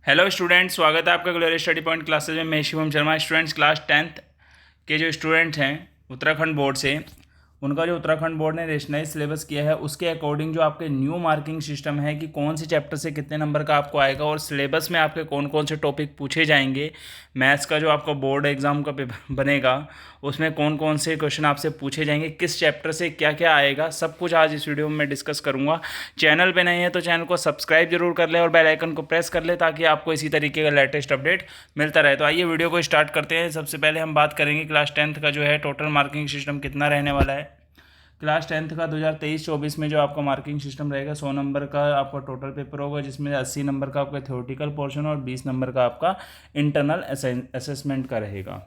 Hello students, स्वागत है आपका ग्लोरी स्टडी पॉइंट क्लासेज में। मैं Shivam Sharma. Students, class 10th के जो स्टूडेंट हैं उत्तराखंड बोर्ड से, उनका जो उत्तराखंड बोर्ड ने रेशनलाइज सिलेबस किया है उसके अकॉर्डिंग जो आपके न्यू मार्किंग सिस्टम है कि कौन से चैप्टर से कितने नंबर का आपको आएगा और सिलेबस में आपके कौन कौन से टॉपिक पूछे जाएंगे, मैथ्स का जो आपका बोर्ड एग्जाम का पेपर बनेगा उसमें कौन कौन से क्वेश्चन आपसे पूछे जाएंगे, किस चैप्टर से क्या क्या आएगा, सब कुछ आज इस वीडियो में मैं डिस्कस करूंगा। चैनल पे नहीं है तो चैनल को सब्सक्राइब जरूर कर ले और बेल आइकन को प्रेस कर ले ताकि आपको इसी तरीके का लेटेस्ट अपडेट मिलता रहे। तो आइए वीडियो को स्टार्ट करते हैं। सबसे पहले हम बात करेंगे क्लास 10th का जो है टोटल मार्किंग सिस्टम कितना रहने वाला है। क्लास 10th का 2023-24 में जो आपका मार्किंग सिस्टम रहेगा 100 नंबर का आपका टोटल पेपर होगा, जिसमें 80 नंबर का आपका थ्योरेटिकल पोर्शन और 20 नंबर का आपका इंटरनल असेसमेंट का रहेगा।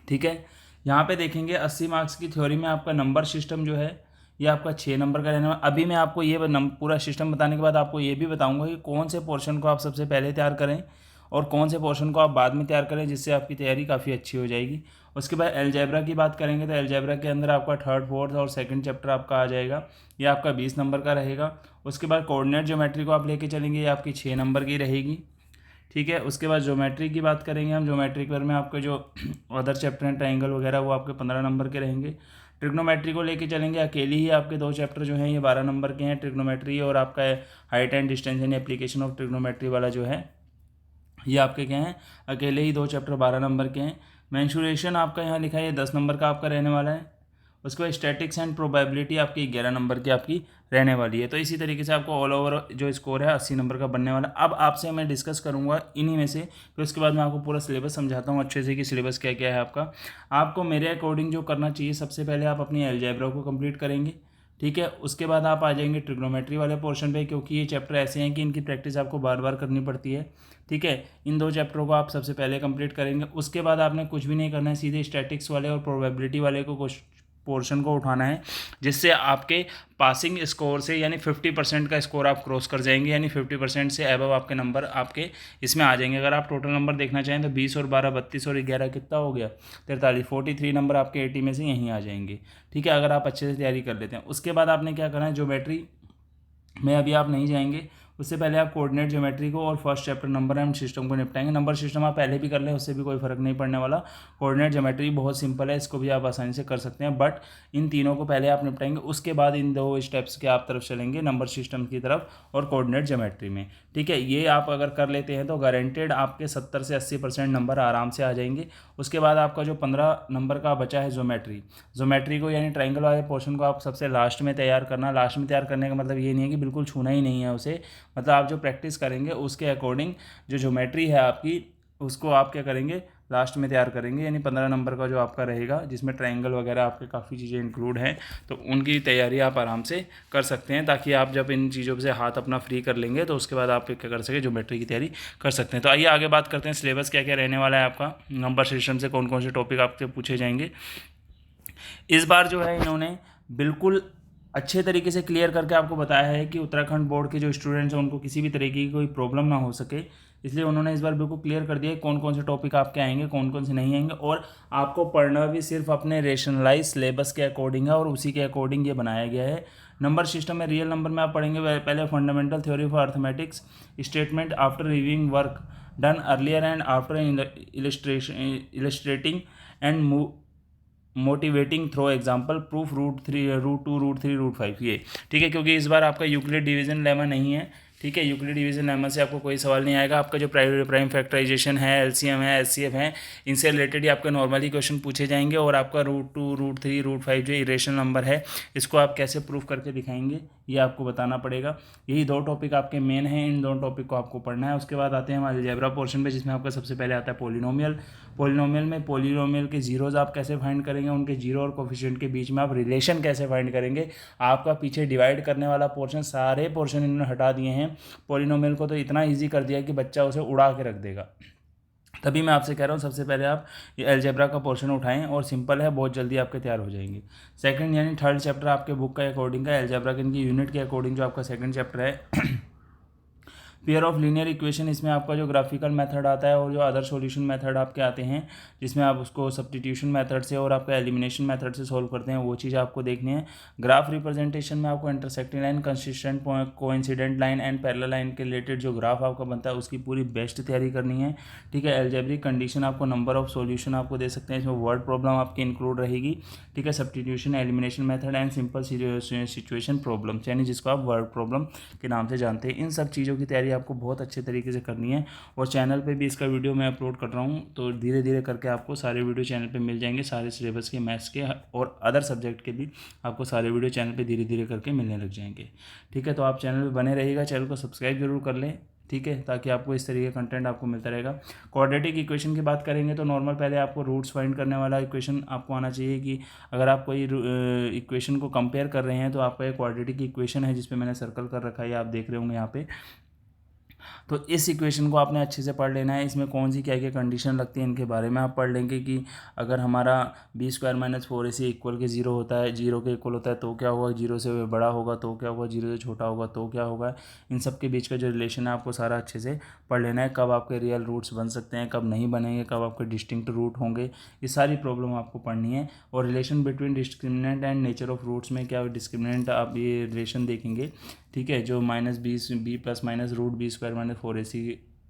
ठीक है, यहाँ पे देखेंगे 80 मार्क्स की थ्योरी में आपका नंबर सिस्टम जो है ये आपका 6 नंबर का रहने वाला। अभी मैं आपको ये पूरा सिस्टम बताने के बाद आपको ये भी बताऊंगा कि कौन से पोर्शन को आप सबसे पहले तैयार करें और कौन से पोर्शन को आप बाद में तैयार करें, जिससे आपकी तैयारी काफ़ी अच्छी हो जाएगी। उसके बाद अलजेब्रा की बात करेंगे तो अलजेब्रा के अंदर आपका थर्ड, फोर्थ और सेकंड चैप्टर आपका आ जाएगा, ये आपका 20 नंबर का रहेगा। उसके बाद कोऑर्डिनेट ज्योमेट्री को आप लेके चलेंगे, ये आपकी 6 नंबर की रहेगी। ठीक है, उसके बाद ज्योमेट्री की बात करेंगे हम। ज्योमेट्री के बारे में आपके जो अदर चैप्टर हैं ट्राइंगल वगैरह वो आपके 15 नंबर के रहेंगे। ट्रिग्नोमेट्री को लेके चलेंगे, अकेली ही आपके 2 चैप्टर जो हैं ये 12 नंबर के हैं, ट्रिग्नोमेट्री और आपका हाइट एंड डिस्टेंस यानी एप्लीकेशन ऑफ ट्रिग्नोमेट्री वाला जो है ये आपके क्या हैं, अकेले ही 2 चैप्टर 12 नंबर के हैं। मेंसुरेशन आपका यहाँ लिखा है ये 10 नंबर का आपका रहने वाला है। उसके बाद स्टैटिक्स एंड प्रोबेबिलिटी आपकी 11 नंबर की आपकी रहने वाली है। तो इसी तरीके से आपको ऑल ओवर जो स्कोर है 80 नंबर का बनने वाला। अब आपसे मैं डिस्कस करूंगा इन्हीं में से, फिर उसके बाद मैं आपको पूरा सिलेबस समझाता हूँ अच्छे से कि सिलेबस क्या क्या है आपका। आपको मेरे अकॉर्डिंग जो करना चाहिए, सबसे पहले आप अपनी अलजेब्रा को कंप्लीट करेंगे। ठीक है, उसके बाद आप आ जाएंगे ट्रिग्नोमेट्री वाले पोर्शन पे, क्योंकि ये चैप्टर ऐसे हैं कि इनकी प्रैक्टिस आपको बार बार करनी पड़ती है। ठीक है, इन 2 चैप्टरों को आप सबसे पहले कंप्लीट करेंगे। उसके बाद आपने कुछ भी नहीं करना है, सीधे स्टैटिक्स वाले और प्रोबेबिलिटी वाले को पोर्शन को उठाना है, जिससे आपके पासिंग स्कोर से यानी 50% का स्कोर आप क्रॉस कर जाएंगे, यानी 50% से अबव आपके नंबर आपके इसमें आ जाएंगे। अगर आप टोटल नंबर देखना चाहें तो 20 और 12 32 और 11 कितना हो गया 43, 43 नंबर आपके 80 में से यहीं आ जाएंगे। ठीक है, अगर आप अच्छे से तैयारी कर लेते हैं। उसके बाद आपने क्या करना है, ज्योमेट्री में अभी आप नहीं जाएंगे, उससे पहले आप कोऑर्डिनेट ज्योमेट्री को और first chapter number and system को निपटाएंगे। नंबर सिस्टम आप पहले भी कर लें, उससे भी कोई फर्क नहीं पड़ने वाला। कोऑर्डिनेट ज्योमेट्री बहुत सिंपल है, इसको भी आप आसानी से कर सकते हैं, बट इन तीनों को पहले आप निपटाएंगे, उसके बाद इन 2 स्टेप्स के आप तरफ चलेंगे, नंबर सिस्टम की तरफ और कोऑर्डिनेट ज्योमेट्री में। ठीक है, ये आप अगर कर लेते हैं तो गारंटेड आपके 70 से 80% नंबर आराम से आ जाएंगे। उसके बाद आपका जो 15 नंबर का बचा है ज्योमेट्री को यानी ट्राइंगल वाले पोर्शन को आप सबसे लास्ट में तैयार करना। लास्ट में तैयार करने का मतलब ये नहीं है कि बिल्कुल छूना ही नहीं है उसे, मतलब आप जो प्रैक्टिस करेंगे उसके अकॉर्डिंग जो ज्योमेट्री है आपकी उसको आप क्या करेंगे, लास्ट में तैयार करेंगे। यानी 15 नंबर का जो आपका रहेगा, जिसमें ट्रायंगल वगैरह आपके काफ़ी चीज़ें इंक्लूड हैं, तो उनकी तैयारी आप आराम से कर सकते हैं, ताकि आप जब इन चीज़ों से हाथ अपना फ्री कर लेंगे तो उसके बाद आप क्या कर सके, ज्योमेट्री की तैयारी कर सकते हैं। तो आइए आगे बात करते हैं सिलेबस क्या क्या रहने वाला है आपका, नंबर सिस्टम से कौन कौन से टॉपिक आपसे पूछे जाएंगे। इस बार जो है इन्होंने बिल्कुल अच्छे तरीके से क्लियर करके आपको बताया है कि उत्तराखंड बोर्ड के जो स्टूडेंट्स हैं उनको किसी भी तरीके की कोई प्रॉब्लम ना हो सके, इसलिए उन्होंने इस बार बिल्कुल क्लियर कर दिया है कौन कौन से टॉपिक आपके आएंगे, कौन कौन से नहीं आएंगे। और आपको पढ़ना भी सिर्फ अपने रेशनलाइज सिलेबस के अकॉर्डिंग है और उसी के अकॉर्डिंग ये बनाया गया है। नंबर सिस्टम में रियल नंबर में आप पढ़ेंगे पहले fundamental theory for arithmetics, statement after reviewing work done earlier and after illustrating and motivating through example, proof √3 √2 √3 √5 ये। ठीक है, क्योंकि इस बार आपका यूक्लिड डिवीजन लेमा नहीं है। ठीक है, यूक्लिड डिवीजन लेमा से आपको कोई सवाल नहीं आएगा। आपका जो प्राइम फैक्टराइजेशन है, एलसीएम है, एचसीएफ है, इनसे रिलेटेड ही आपके नॉर्मली क्वेश्चन पूछे जाएंगे। और आपका √2 √3 √5 जो इरेशनल नंबर है, इसको आप कैसे प्रूफ करके दिखाएंगे ये आपको बताना पड़ेगा। यही 2 टॉपिक आपके मेन हैं, इन 2 टॉपिक को आपको पढ़ना है। उसके बाद आते हैं हमारे अलजेब्रा पोर्शन पे, जिसमें आपका सबसे पहले आता है पोलिनोमियल। पोलिनोमियल के जीरोज़ आप कैसे फाइंड करेंगे, उनके जीरो और कोफिशिएंट के बीच में आप रिलेशन कैसे फाइंड करेंगे। आपका पीछे डिवाइड करने वाला पोर्शन, सारे पोर्शन इन्होंने हटा दिए हैं। पोलिनोमियल को तो इतना ईजी कर दिया कि बच्चा उसे उड़ा के रख देगा। तभी मैं आपसे कह रहा हूँ सबसे पहले आप ये अलजेब्रा का पोर्शन उठाएं, और सिंपल है, बहुत जल्दी आपके तैयार हो जाएंगे। सेकंड यानी थर्ड चैप्टर आपके बुक के अकॉर्डिंग का अलजेब्रा के इनकी यूनिट के अकॉर्डिंग जो आपका सेकंड चैप्टर है पेयर ऑफ लीनियर इक्वेशन, इसमें आपका जो ग्राफिकल मेथड आता है और जो अदर सॉल्यूशन मेथड आपके आते हैं जिसमें आप उसको सब्स्टिट्यूशन मेथड से और आपका एलिमिनेशन मेथड से सॉल्व करते हैं, वो चीज़ आपको देखनी है। ग्राफ रिप्रेजेंटेशन में आपको intersecting line, consistent coincident line and parallel line के रिलेटेड जो ग्राफ आपका बनता है उसकी पूरी बेस्ट तैयारी करनी है, ठीक है। अलजेब्रिक कंडीशन आपको नंबर ऑफ सॉल्यूशन आपको दे सकते हैं, इसमें वर्ड प्रॉब्लम आपकी इंक्लूड रहेगी, ठीक है। Substitution, elimination method and simple situation problem, यानी जिसको आप वर्ड प्रॉब्लम के नाम से जानते हैं। इन सब चीज़ों की तैयारी आपको बहुत अच्छे तरीके से करनी है और चैनल पे भी इसका वीडियो मैं अपलोड कर रहा हूँ, तो धीरे धीरे करके आपको सारे वीडियो चैनल पे मिल जाएंगे, सारे सिलेबस के, मैथ्स के और अदर सब्जेक्ट के भी आपको सारे वीडियो चैनल पे धीरे धीरे करके मिलने लग जाएंगे, ठीक है। तो आप चैनल पर बने रहिएगा, चैनल को सब्सक्राइब जरूर कर लें, ठीक है, ताकि आपको इस तरीके का कंटेंट आपको मिलता रहेगा। क्वाड्रेटिक इक्वेशन की बात करेंगे तो नॉर्मल पहले आपको रूट्स फाइंड करने वाला इक्वेशन आपको आना चाहिए कि अगर आप कोई इक्वेशन को कंपेयर कर रहे हैं तो आपका एक क्वाड्रेटिक इक्वेशन है जिस पे मैंने सर्कल कर रखा है, आप देख रहे होंगे यहाँ पे। तो इस इक्वेशन को आपने अच्छे से पढ़ लेना है, इसमें कौन सी क्या क्या कंडीशन लगती है इनके बारे में आप पढ़ लेंगे कि अगर हमारा B square minus 4ac equal के 0 होता है, 0 के इक्वल होता है तो क्या होगा, 0 से बड़ा होगा तो क्या होगा, 0 से छोटा होगा तो क्या होगा, इन सब के बीच का जो रिलेशन है आपको सारा अच्छे से पढ़ लेना है। कब आपके रियल रूट्स बन सकते हैं, कब नहीं बनेंगे, कब आपके डिस्टिंक्ट रूट होंगे, ये सारी प्रॉब्लम आपको पढ़नी है। और relation between discriminant and nature of roots में क्या डिस्क्रिमिनेंट आप ये रिलेशन देखेंगे, ठीक है, जो -b plus minus root b square minus 4ac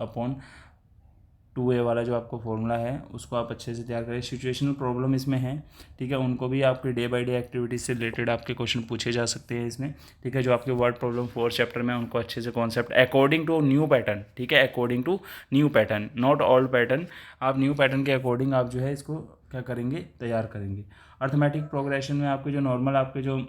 upon 2a वाला जो आपको फॉर्मूला है उसको आप अच्छे से तैयार करें। सिचुएशनल प्रॉब्लम इसमें है, ठीक है, उनको भी आपके डे बाय डे एक्टिविटीज से रिलेटेड आपके क्वेश्चन पूछे जा सकते हैं इसमें, ठीक है। जो आपके वर्ड प्रॉब्लम 4 चैप्टर में उनको अच्छे से concept according to new pattern, ठीक है, according to new pattern, not old pattern, आप न्यू पैटर्न के अकॉर्डिंग आप जो है इसको क्या करेंगे, तैयार करेंगे। अर्थमेटिक प्रोग्रेशन में आपके जो नॉर्मल आपके जो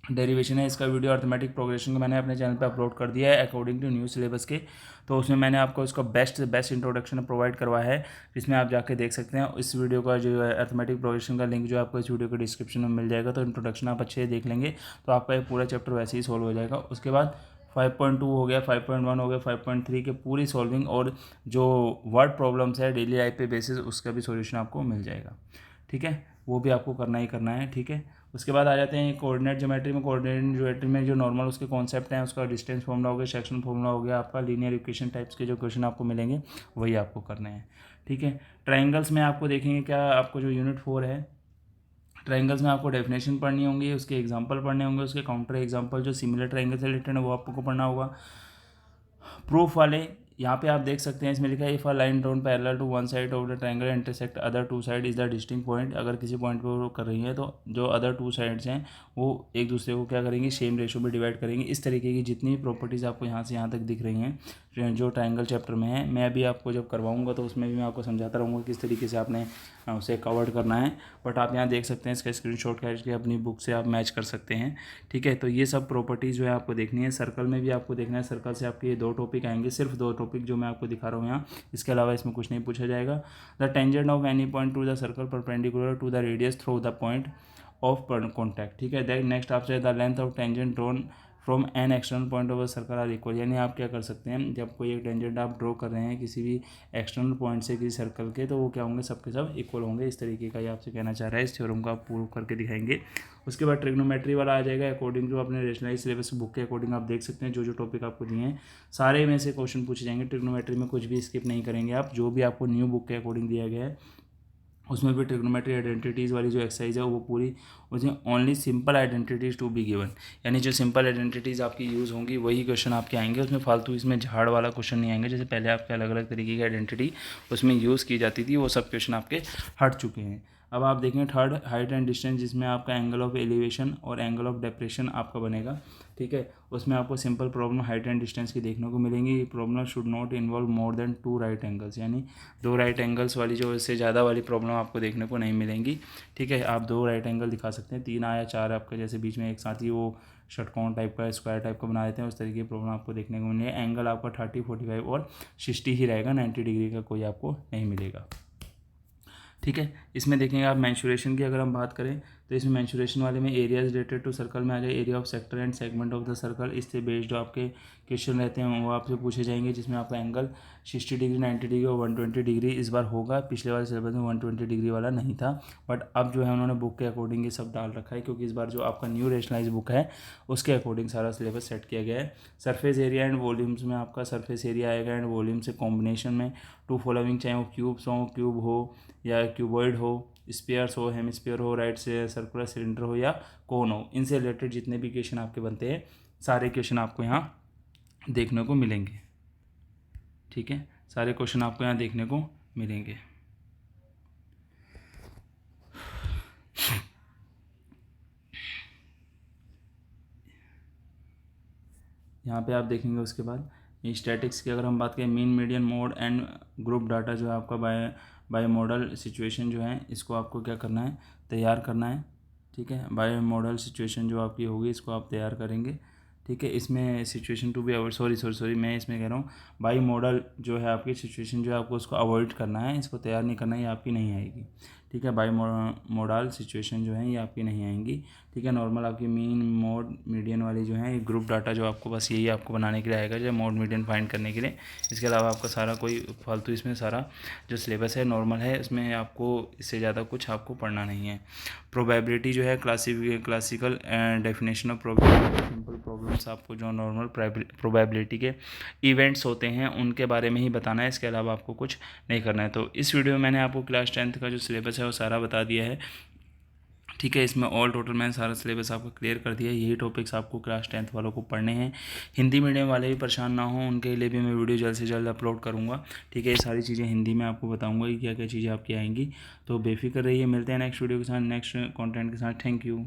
डेरिवेशन है, इसका वीडियो अर्थमेटिक प्रोग्रेशन को मैंने अपने चैनल पे अपलोड कर दिया है अकॉर्डिंग टू न्यू सिलेबस के, तो उसमें मैंने आपको इसका बेस्ट इंट्रोडक्शन प्रोवाइड करवाया है, जिसमें आप जाके देख सकते हैं। इस वीडियो का जो है अर्थमेटिक प्रोग्रेशन का लिंक जो आपको इस वीडियो के डिस्क्रिप्शन में मिल जाएगा, तो इंट्रोडक्शन आप अच्छे से देख लेंगे तो आपका ये पूरा चैप्टर वैसे ही सॉल्व हो जाएगा। उसके बाद 5.2 हो गया, 5.1 हो गया, 5.3 के पूरी सॉल्विंग और जो वर्ड प्रॉब्लम्स है डेली लाइफ पे बेसिस उसका भी सॉल्यूशन आपको मिल जाएगा, ठीक है, वो भी आपको करना ही करना है, ठीक है। उसके बाद आ जाते हैं कोऑर्डिनेट ज्योमेट्री में। कोऑर्डिनेट ज्योमेट्री में जो नॉर्मल उसके कॉन्सेप्ट हैं, उसका डिस्टेंस फॉर्मूला हो गया, सेक्शन फॉर्मूला हो गया, आपका लीनियर इक्वेशन टाइप्स के जो क्वेश्चन आपको मिलेंगे वही आपको करने हैं, ठीक है। ट्राइंगल्स में आपको देखेंगे क्या, आपको जो यूनिट 4 है ट्राइंगल्स में आपको डेफिनेशन पढ़नी होंगी, उसके एग्जाम्पल पढ़ने होंगे, उसके काउंटर एग्जाम्पल जो सिमिलर ट्राइंगल से रिलेटेड है वो आपको पढ़ना होगा। प्रूफ वाले यहाँ पे आप देख सकते हैं, इसमें लिखा है if a line drawn parallel to one side of the triangle intersect other two side is the distinct point, अगर किसी पॉइंट पे वो कर रही है तो जो अदर टू साइड्स हैं वो एक दूसरे को क्या करेंगे, सेम रेशो में डिवाइड करेंगे। इस तरीके की जितनी प्रॉपर्टीज़ आपको यहाँ से यहाँ तक दिख रही हैं जो ट्रायंगल चैप्टर में है, मैं भी आपको जब करवाऊंगा तो उसमें भी मैं आपको समझाता रहूँगा किस तरीके से आपने उसे कवर करना है। बट आप यहाँ देख सकते हैं, इसका स्क्रीनशॉट खींच के अपनी बुक से आप मैच कर सकते हैं, ठीक है। तो ये सब प्रॉपर्टीज़ जो है आपको देखनी है। सर्कल में भी आपको देखना है, सर्कल से आपके ये 2 टॉपिक आएंगे, सिर्फ 2 टॉपिक जो मैं आपको दिखा रहा हूँ यहाँ, इसके अलावा इसमें कुछ नहीं पूछा जाएगा। The tangent of any point to the circle perpendicular to the radius through the point of contact, ठीक है। देन नेक्स्ट आपसे the length of tangent drawn from an external point of circle are equal, यानी आप क्या कर सकते हैं, जब कोई एक टेंजेंट आप ड्रॉ कर रहे हैं किसी भी एक्सटर्नल पॉइंट से किसी सर्कल के, तो वो क्या होंगे, सबके सब इक्वल होंगे। इस तरीके का ये आपसे कहना चाह रहा है, इस थ्योरम को आप प्रूव करके दिखाएंगे। उसके बाद ट्रिग्नोमेट्री वाला आ जाएगा, अकॉर्डिंग टू अपने रेशनलाइज सिलेबस बुक के अकॉर्डिंग आप देख सकते हैं जो टॉपिक आपको दिए हैं सारे में से क्वेश्चन पूछे जाएंगे। ट्रिग्नोमेट्री में कुछ भी स्किप नहीं करेंगे आप, जो भी आपको न्यू बुक के अकॉर्डिंग दिया गया है उसमें भी ट्रिग्नोमेट्री आइडेंटिटीज़ वाली जो एक्सरसाइज है वो पूरी, उसमें only simple identities to be given, यानी जो सिंपल आइडेंटिटीज़ आपकी यूज़ होंगी वही क्वेश्चन आपके आएंगे, उसमें फालतू इसमें झाड़ वाला क्वेश्चन नहीं आएंगे। जैसे पहले आपके अलग अलग तरीके की आइडेंटिटी उसमें यूज़ की जाती थी, वो सब क्वेश्चन आपके हट चुके हैं। अब आप देखें थर्ड, हाइट एंड डिस्टेंस, जिसमें आपका एंगल ऑफ एलिवेशन और एंगल ऑफ डेप्रेशन आपका बनेगा, ठीक है। उसमें आपको simple problem height and distance की देखने को मिलेंगी। ये problem should not involve more than 2 right angles, यानी 2 राइट एंगल्स वाली जो इससे ज़्यादा वाली प्रॉब्लम आपको देखने को नहीं मिलेंगी, ठीक है। आप 2 राइट एंगल दिखा सकते हैं, 3 या 4 आपके जैसे बीच में एक साथ ही वो षटकोण टाइप का स्क्वायर टाइप का बना देते हैं, उस तरीके की प्रॉब्लम आपको देखने को मिलेगी। एंगल आपका 30, 45 और 60 ही रहेगा, 90 डिग्री का कोई आपको नहीं मिलेगा, ठीक है। इसमें देखेंगे आप मेंसुरेशन की अगर हम बात करें तो इसमें मेंसुरेशन वाले में एरियाज रिलेटेड टू सर्कल में आ जाए area of sector and segment of the circle. इससे बेस्ड जो आपके क्वेश्चन रहते हैं वो आपसे पूछे जाएंगे, जिसमें आपका एंगल 60 डिग्री, 90 डिग्री और 120 डिग्री इस बार होगा। पिछले वाले सिलेबस में 120 डिग्री वाला नहीं था, बट अब जो है उन्होंने बुक के अकॉर्डिंग ये सब डाल रखा है, क्योंकि इस बार जो आपका न्यू रेशनलाइज बुक है उसके अकॉर्डिंग सारा सिलेबस सेट किया गया है। सरफेस एरिया एंड वॉल्यूम्स में आपका सरफेस एरिया आएगा एंड वॉल्यूम से कॉम्बिनेशन में टू फॉलोइंग, चाहे वो क्यूब हो या क्यूबॉइड हो, स्पेयर्स हो, हेमिस्फीयर हो, राइट से सर्कुलर सिलेंडर हो या कोन हो, इनसे रिलेटेड जितने भी क्वेश्चन आपके बनते हैं सारे क्वेश्चन आपको यहाँ देखने को मिलेंगे। ठीक है, सारे क्वेश्चन आपको यहाँ देखने को मिलेंगे। यहाँ पे आप देखेंगे उसके बाद स्टैटिक्स की अगर हम बात करें, mean, median, mode and group data जो है आपका बाय मॉडल सिचुएशन जो है इसको आपको क्या करना है, तैयार करना है। ठीक है, बाय मॉडल सिचुएशन जो आपकी होगी इसको आप तैयार करेंगे। ठीक है, इसमें situation to be avoid, sorry मैं इसमें कह रहा हूँ बाई मॉडल जो है आपकी सिचुएशन जो है आपको उसको अवॉइड करना है, इसको तैयार नहीं करना है, ये आपकी नहीं आएगी। ठीक है, बाई मॉडल सिचुएशन जो है ये आपकी नहीं आएंगी। ठीक है, नॉर्मल आपकी मीन, मोड, मीडियन वाली जो है ये ग्रुप डाटा जो आपको बस यही आपको बनाने के लिए आएगा, जो मोड मीडियन फाइंड करने के लिए। इसके अलावा आपका सारा कोई फालतू इसमें सारा जो सिलेबस है नॉर्मल है, इसमें आपको इससे ज़्यादा कुछ आपको पढ़ना नहीं है। प्रोबेबिलिटी जो है classical definition of probability, simple problems आपको जो नॉर्मल प्रोबेबिलिटी के इवेंट्स होते हैं उनके बारे में ही बताना है, इसके अलावा आपको कुछ नहीं करना है। तो इस वीडियो में मैंने आपको क्लास 10th का जो सिलेबस है वो सारा बता दिया है। ठीक है, इसमें ऑल टोटल मैंने सारा सिलेबस आपको क्लियर कर दिया है। यही टॉपिक्स आपको क्लास 10th वालों को पढ़ने हैं। हिंदी मीडियम वाले भी परेशान ना हों, उनके लिए भी मैं वीडियो जल्द से जल्द अपलोड करूँगा। ठीक है, ये सारी चीज़ें हिंदी में आपको बताऊँगा कि क्या क्या चीज़ें आपकी आएंगी। तो बेफिक्र रहिए, मिलते हैं नेक्स्ट वीडियो के साथ, नेक्स्ट कंटेंट के साथ। Thank you.